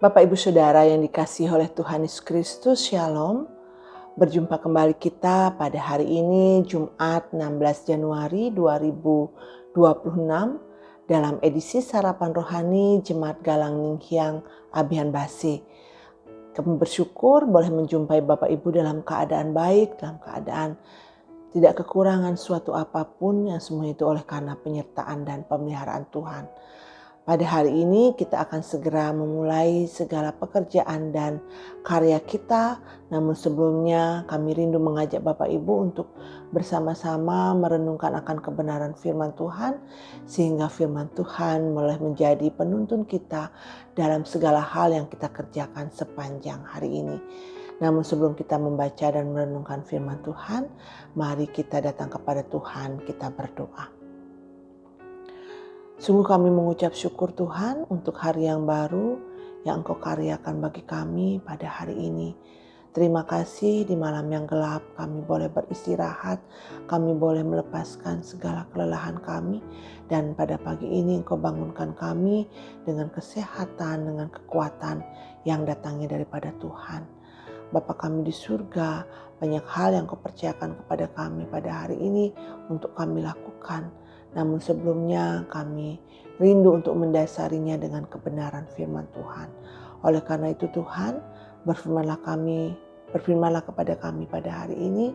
Bapak Ibu Saudara yang dikasihi oleh Tuhan Yesus Kristus, Shalom. Berjumpa kembali kita pada hari ini Jumat 16 Januari 2026 dalam edisi Sarapan Rohani Jemaat Galang Ninghyang Abihan Basi. Kami bersyukur boleh menjumpai Bapak Ibu dalam keadaan baik, dalam keadaan tidak kekurangan suatu apapun, yang semua itu oleh karena penyertaan dan pemeliharaan Tuhan. Pada hari ini kita akan segera memulai segala pekerjaan dan karya kita. Namun sebelumnya kami rindu mengajak Bapak Ibu untuk bersama-sama merenungkan akan kebenaran firman Tuhan. Sehingga firman Tuhan boleh menjadi penuntun kita dalam segala hal yang kita kerjakan sepanjang hari ini. Namun sebelum kita membaca dan merenungkan firman Tuhan, mari kita datang kepada Tuhan, kita berdoa. Sungguh kami mengucap syukur Tuhan untuk hari yang baru yang Engkau karyakan bagi kami pada hari ini. Terima kasih di malam yang gelap kami boleh beristirahat, kami boleh melepaskan segala kelelahan kami. Dan pada pagi ini Engkau bangunkan kami dengan kesehatan, dengan kekuatan yang datangnya daripada Tuhan. Bapa kami di surga, banyak hal yang Kau percayakan kepada kami pada hari ini untuk kami lakukan. Namun sebelumnya kami rindu untuk mendasarinya dengan kebenaran firman Tuhan. Oleh karena itu Tuhan, berfirmanlah kepada kami pada hari ini,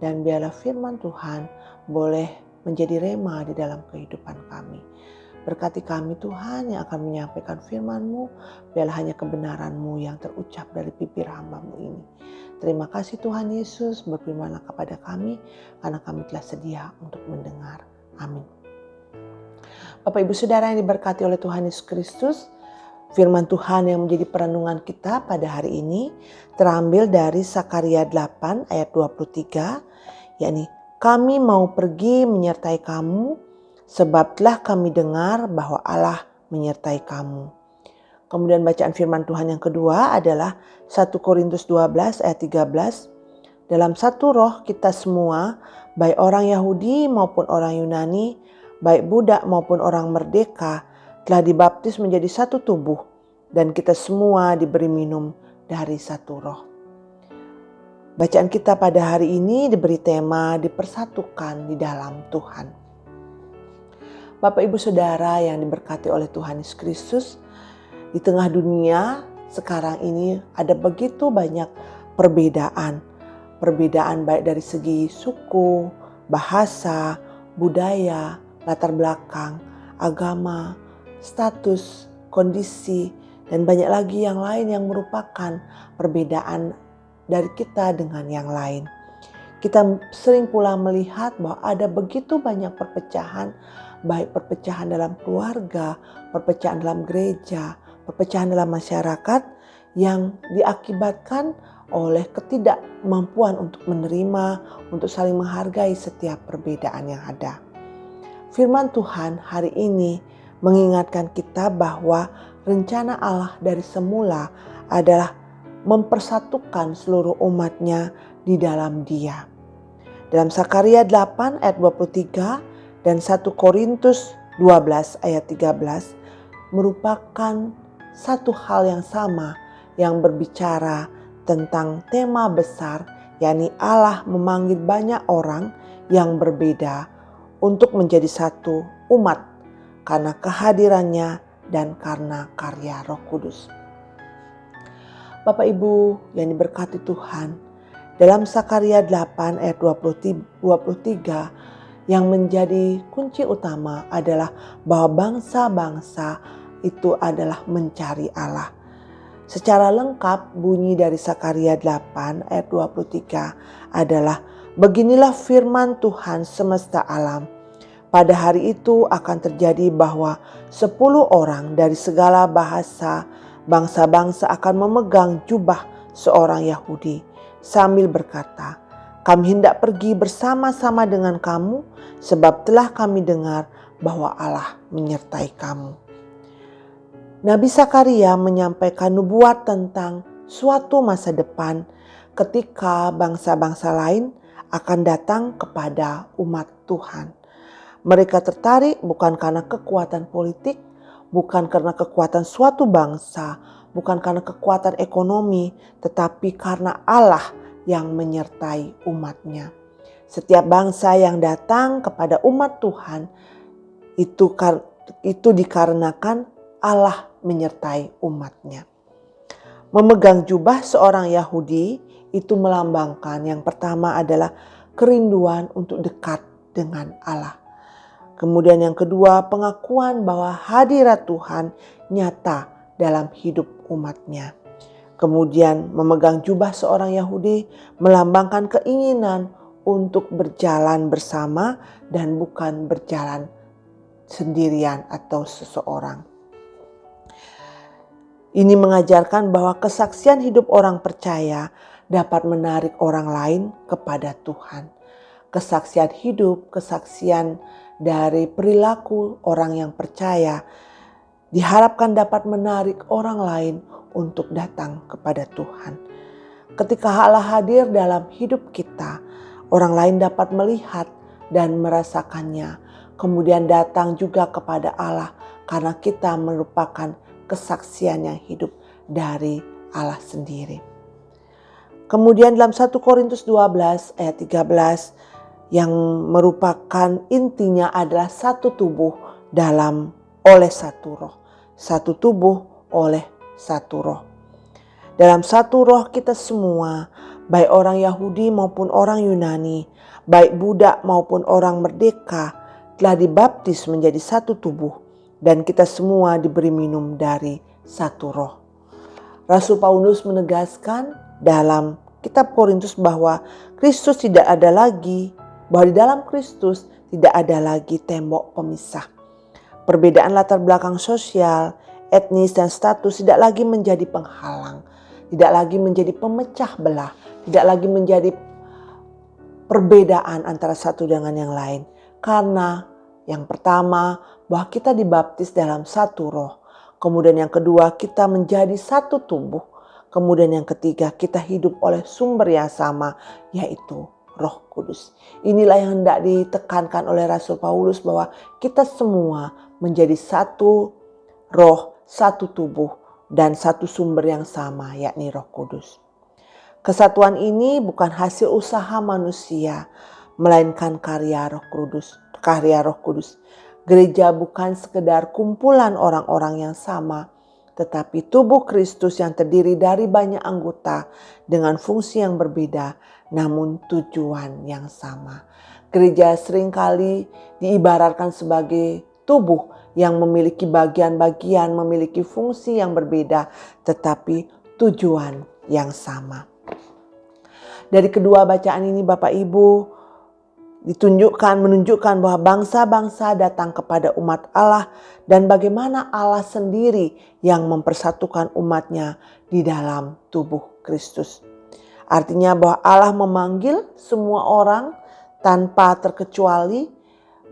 dan biarlah firman Tuhan boleh menjadi rema di dalam kehidupan kami. Berkati kami Tuhan yang akan menyampaikan firman-Mu, biarlah hanya kebenaran-Mu yang terucap dari bibir hamba-Mu ini. Terima kasih Tuhan Yesus, berfirmanlah kepada kami karena kami telah sedia untuk mendengar. Amin. Bapak Ibu Saudara yang diberkati oleh Tuhan Yesus Kristus, firman Tuhan yang menjadi perenungan kita pada hari ini terambil dari Sakaria 8 ayat 23, yakni kami mau pergi menyertai kamu, sebab telah kami dengar bahwa Allah menyertai kamu. Kemudian bacaan firman Tuhan yang kedua adalah 1 Korintus 12 ayat 13. Dalam satu roh kita semua, baik orang Yahudi maupun orang Yunani, baik budak maupun orang merdeka, telah dibaptis menjadi satu tubuh, dan kita semua diberi minum dari satu roh. Bacaan kita pada hari ini diberi tema dipersatukan di dalam Tuhan. Bapak Ibu Saudara yang diberkati oleh Tuhan Yesus Kristus, di tengah dunia sekarang ini ada begitu banyak perbedaan. Perbedaan baik dari segi suku, bahasa, budaya, latar belakang, agama, status, kondisi, dan banyak lagi yang lain yang merupakan perbedaan dari kita dengan yang lain. Kita sering pula melihat bahwa ada begitu banyak perpecahan, baik perpecahan dalam keluarga, perpecahan dalam gereja, perpecahan dalam masyarakat yang diakibatkan oleh ketidakmampuan untuk menerima, untuk saling menghargai setiap perbedaan yang ada. Firman Tuhan hari ini mengingatkan kita bahwa rencana Allah dari semula adalah mempersatukan seluruh umatnya di dalam Dia. Dalam Sakaria 8 ayat 23 dan 1 Korintus 12 ayat 13 merupakan satu hal yang sama yang berbicara tentang tema besar, yakni Allah memanggil banyak orang yang berbeda untuk menjadi satu umat karena kehadirannya dan karena karya Roh Kudus. Bapak Ibu yang diberkati Tuhan, dalam Sakaria 8 ayat 23 yang menjadi kunci utama adalah bahwa bangsa-bangsa itu adalah mencari Allah. Secara lengkap bunyi dari Sakaria 8 ayat 23 adalah beginilah firman Tuhan semesta alam. Pada hari itu akan terjadi bahwa 10 orang dari segala bahasa, bangsa-bangsa akan memegang jubah seorang Yahudi sambil berkata, kami hendak pergi bersama-sama dengan kamu sebab telah kami dengar bahwa Allah menyertai kamu. Nabi Sakaria menyampaikan nubuat tentang suatu masa depan ketika bangsa-bangsa lain akan datang kepada umat Tuhan. Mereka tertarik bukan karena kekuatan politik, bukan karena kekuatan suatu bangsa, bukan karena kekuatan ekonomi, tetapi karena Allah yang menyertai umatnya. Setiap bangsa yang datang kepada umat Tuhan itu dikarenakan Allah menyertai umatnya. Memegang jubah seorang Yahudi itu melambangkan yang pertama adalah kerinduan untuk dekat dengan Allah. Kemudian yang kedua, pengakuan bahwa hadirat Tuhan nyata dalam hidup umatnya. Kemudian memegang jubah seorang Yahudi melambangkan keinginan untuk berjalan bersama dan bukan berjalan sendirian atau seseorang. Ini mengajarkan bahwa kesaksian hidup orang percaya dapat menarik orang lain kepada Tuhan. Kesaksian hidup, kesaksian dari perilaku orang yang percaya diharapkan dapat menarik orang lain untuk datang kepada Tuhan. Ketika Allah hadir dalam hidup kita, orang lain dapat melihat dan merasakannya, kemudian datang juga kepada Allah karena kita merupakan kesaksian yang hidup dari Allah sendiri. Kemudian dalam 1 Korintus 12 ayat 13 yang merupakan intinya adalah satu tubuh oleh satu roh. Satu tubuh oleh satu roh. Dalam satu roh kita semua, baik orang Yahudi maupun orang Yunani, baik budak maupun orang merdeka, telah dibaptis menjadi satu tubuh. Dan kita semua diberi minum dari satu roh. Rasul Paulus menegaskan dalam kitab Korintus bahwa Kristus tidak ada lagi, bahwa di dalam Kristus tidak ada lagi tembok pemisah. Perbedaan latar belakang sosial, etnis dan status tidak lagi menjadi penghalang, tidak lagi menjadi pemecah belah, tidak lagi menjadi perbedaan antara satu dengan yang lain. Karena yang pertama, bahwa kita dibaptis dalam satu roh. Kemudian yang kedua, kita menjadi satu tubuh. Kemudian yang ketiga, kita hidup oleh sumber yang sama, yaitu Roh Kudus. Inilah yang hendak ditekankan oleh Rasul Paulus bahwa kita semua menjadi satu roh, satu tubuh, dan satu sumber yang sama, yakni Roh Kudus. Kesatuan ini bukan hasil usaha manusia, melainkan karya Roh Kudus. Gereja bukan sekedar kumpulan orang-orang yang sama, tetapi tubuh Kristus yang terdiri dari banyak anggota dengan fungsi yang berbeda, namun tujuan yang sama. Gereja seringkali diibaratkan sebagai tubuh yang memiliki bagian-bagian, memiliki fungsi yang berbeda, tetapi tujuan yang sama. Dari kedua bacaan ini Bapak Ibu, menunjukkan bahwa bangsa-bangsa datang kepada umat Allah dan bagaimana Allah sendiri yang mempersatukan umatnya di dalam tubuh Kristus. Artinya bahwa Allah memanggil semua orang tanpa terkecuali,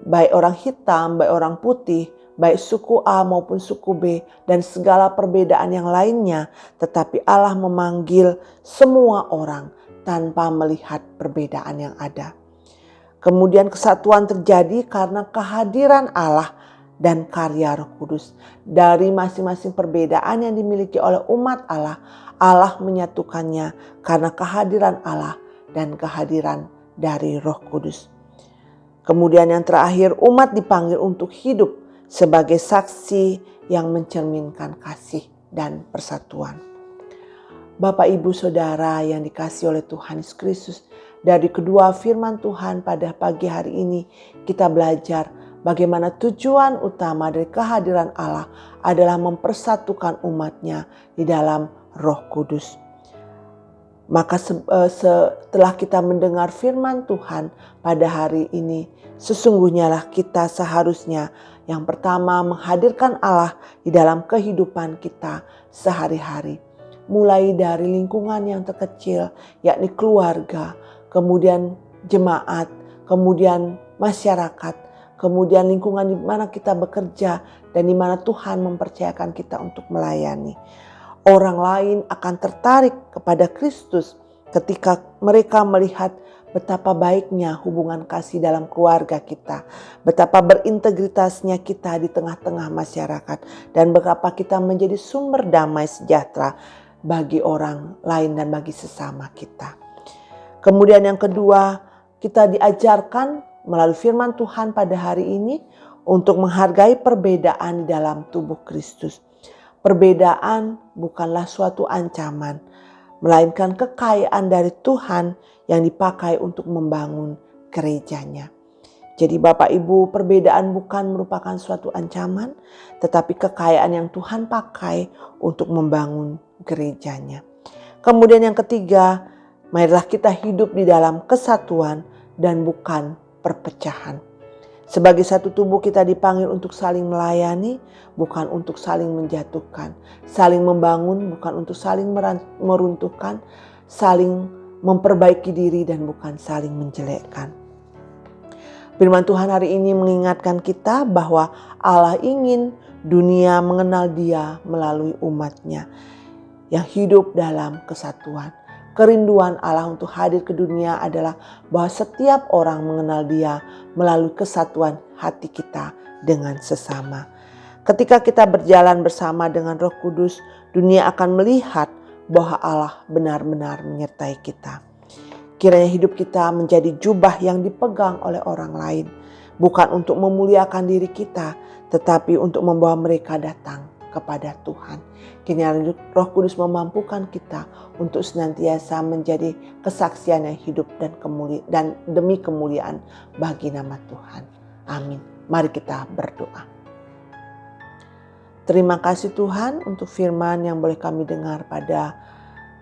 baik orang hitam, baik orang putih, baik suku A maupun suku B dan segala perbedaan yang lainnya, tetapi Allah memanggil semua orang tanpa melihat perbedaan yang ada. Kemudian kesatuan terjadi karena kehadiran Allah dan karya Roh Kudus. Dari masing-masing perbedaan yang dimiliki oleh umat Allah, Allah menyatukannya karena kehadiran Allah dan kehadiran dari Roh Kudus. Kemudian yang terakhir, umat dipanggil untuk hidup sebagai saksi yang mencerminkan kasih dan persatuan. Bapak, Ibu, Saudara yang dikasihi oleh Tuhan Yesus Kristus, dari kedua firman Tuhan pada pagi hari ini kita belajar bagaimana tujuan utama dari kehadiran Allah adalah mempersatukan umatnya di dalam Roh Kudus. Maka setelah kita mendengar firman Tuhan pada hari ini, sesungguhnya lah kita seharusnya yang pertama menghadirkan Allah di dalam kehidupan kita sehari-hari. Mulai dari lingkungan yang terkecil, yakni keluarga, kemudian jemaat, kemudian masyarakat, kemudian lingkungan di mana kita bekerja dan di mana Tuhan mempercayakan kita untuk melayani. Orang lain akan tertarik kepada Kristus ketika mereka melihat betapa baiknya hubungan kasih dalam keluarga kita, betapa berintegritasnya kita di tengah-tengah masyarakat, dan betapa kita menjadi sumber damai sejahtera bagi orang lain dan bagi sesama kita. Kemudian yang kedua, kita diajarkan melalui firman Tuhan pada hari ini untuk menghargai perbedaan di dalam tubuh Kristus. Perbedaan bukanlah suatu ancaman, melainkan kekayaan dari Tuhan yang dipakai untuk membangun gerejanya. Jadi Bapak Ibu, perbedaan bukan merupakan suatu ancaman, tetapi kekayaan yang Tuhan pakai untuk membangun gerejanya. Kemudian yang ketiga, marilah kita hidup di dalam kesatuan dan bukan perpecahan. Sebagai satu tubuh kita dipanggil untuk saling melayani, bukan untuk saling menjatuhkan. Saling membangun, bukan untuk saling meruntuhkan. Saling memperbaiki diri dan bukan saling menjelekkan. Firman Tuhan hari ini mengingatkan kita bahwa Allah ingin dunia mengenal Dia melalui umat-Nya yang hidup dalam kesatuan. Kerinduan Allah untuk hadir ke dunia adalah bahwa setiap orang mengenal Dia melalui kesatuan hati kita dengan sesama. Ketika kita berjalan bersama dengan Roh Kudus, dunia akan melihat bahwa Allah benar-benar menyertai kita. Kiranya hidup kita menjadi jubah yang dipegang oleh orang lain, bukan untuk memuliakan diri kita, tetapi untuk membawa mereka datang kepada Tuhan. Kiranya Roh Kudus memampukan kita untuk senantiasa menjadi kesaksian yang hidup dan demi kemuliaan bagi nama Tuhan. Amin. Mari kita berdoa. Terima kasih Tuhan untuk firman yang boleh kami dengar pada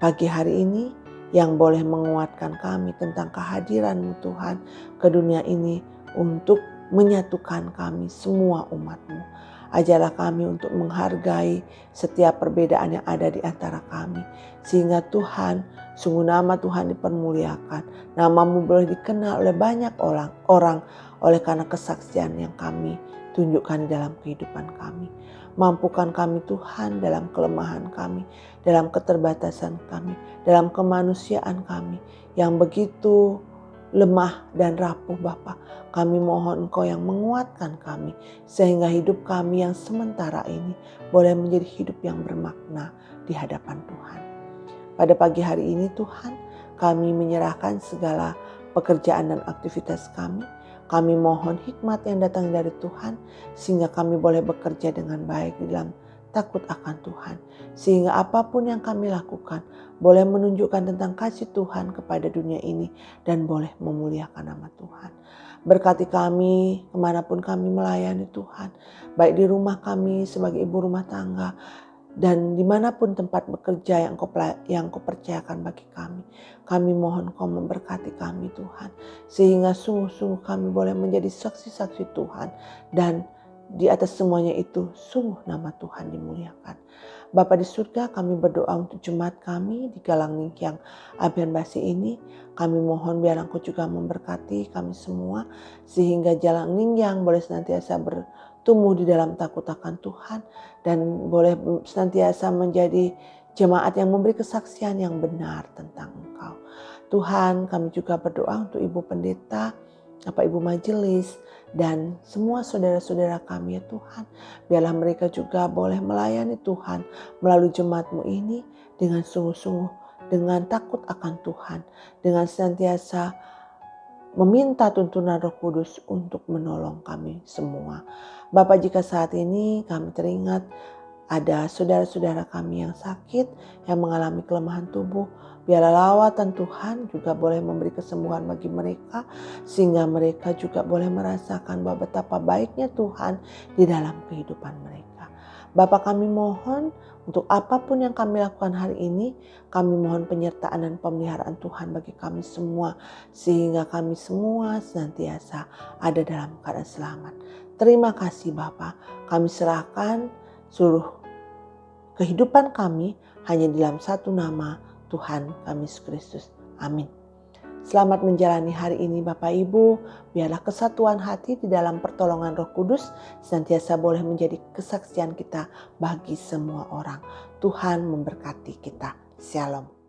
pagi hari ini, yang boleh menguatkan kami tentang kehadiran-Mu Tuhan ke dunia ini untuk menyatukan kami semua umat-Mu. Ajarlah kami untuk menghargai setiap perbedaan yang ada di antara kami. Sehingga Tuhan, sungguh nama Tuhan dipermuliakan. Nama-Mu boleh dikenal oleh banyak orang oleh karena kesaksian yang kami tunjukkan di dalam kehidupan kami. Mampukan kami Tuhan dalam kelemahan kami, dalam keterbatasan kami, dalam kemanusiaan kami yang begitu lemah dan rapuh Bapa. Kami mohon Engkau yang menguatkan kami sehingga hidup kami yang sementara ini boleh menjadi hidup yang bermakna di hadapan Tuhan. Pada pagi hari ini Tuhan, kami menyerahkan segala pekerjaan dan aktivitas kami. Kami mohon hikmat yang datang dari Tuhan sehingga kami boleh bekerja dengan baik di dalam takut akan Tuhan. Sehingga apapun yang kami lakukan boleh menunjukkan tentang kasih Tuhan kepada dunia ini dan boleh memuliakan nama Tuhan. Berkati kami kemanapun kami melayani Tuhan, baik di rumah kami sebagai ibu rumah tangga dan dimanapun tempat bekerja yang Kau percayakan bagi kami. Kami mohon Kau memberkati kami Tuhan, sehingga sungguh-sungguh kami boleh menjadi saksi-saksi Tuhan, dan di atas semuanya itu sungguh nama Tuhan dimuliakan. Bapa di surga, kami berdoa untuk jemaat kami di Galang Ningkiang Abian Basi ini. Kami mohon biar Engkau juga memberkati kami semua, sehingga Galang Ningkiang boleh senantiasa bertumbuh di dalam takut akan Tuhan dan boleh senantiasa menjadi jemaat yang memberi kesaksian yang benar tentang Engkau. Tuhan, kami juga berdoa untuk Ibu Pendeta, Bapak Ibu Majelis, dan semua saudara-saudara kami ya Tuhan. Biarlah mereka juga boleh melayani Tuhan melalui jemaat-Mu ini dengan sungguh-sungguh, dengan takut akan Tuhan, dengan senantiasa meminta tuntunan Roh Kudus untuk menolong kami semua. Bapa, jika saat ini kami teringat ada saudara-saudara kami yang sakit, yang mengalami kelemahan tubuh, biarlah lawatan Tuhan juga boleh memberi kesembuhan bagi mereka, sehingga mereka juga boleh merasakan bahwa betapa baiknya Tuhan di dalam kehidupan mereka. Bapa, kami mohon untuk apapun yang kami lakukan hari ini, kami mohon penyertaan dan pemeliharaan Tuhan bagi kami semua, sehingga kami semua senantiasa ada dalam keadaan selamat. Terima kasih Bapa, kami serahkan seluruh kehidupan kami hanya dalam satu nama, Tuhan kami Yesus Kristus. Amin. Selamat menjalani hari ini Bapak Ibu. Biarlah kesatuan hati di dalam pertolongan Roh Kudus senantiasa boleh menjadi kesaksian kita bagi semua orang. Tuhan memberkati kita. Shalom.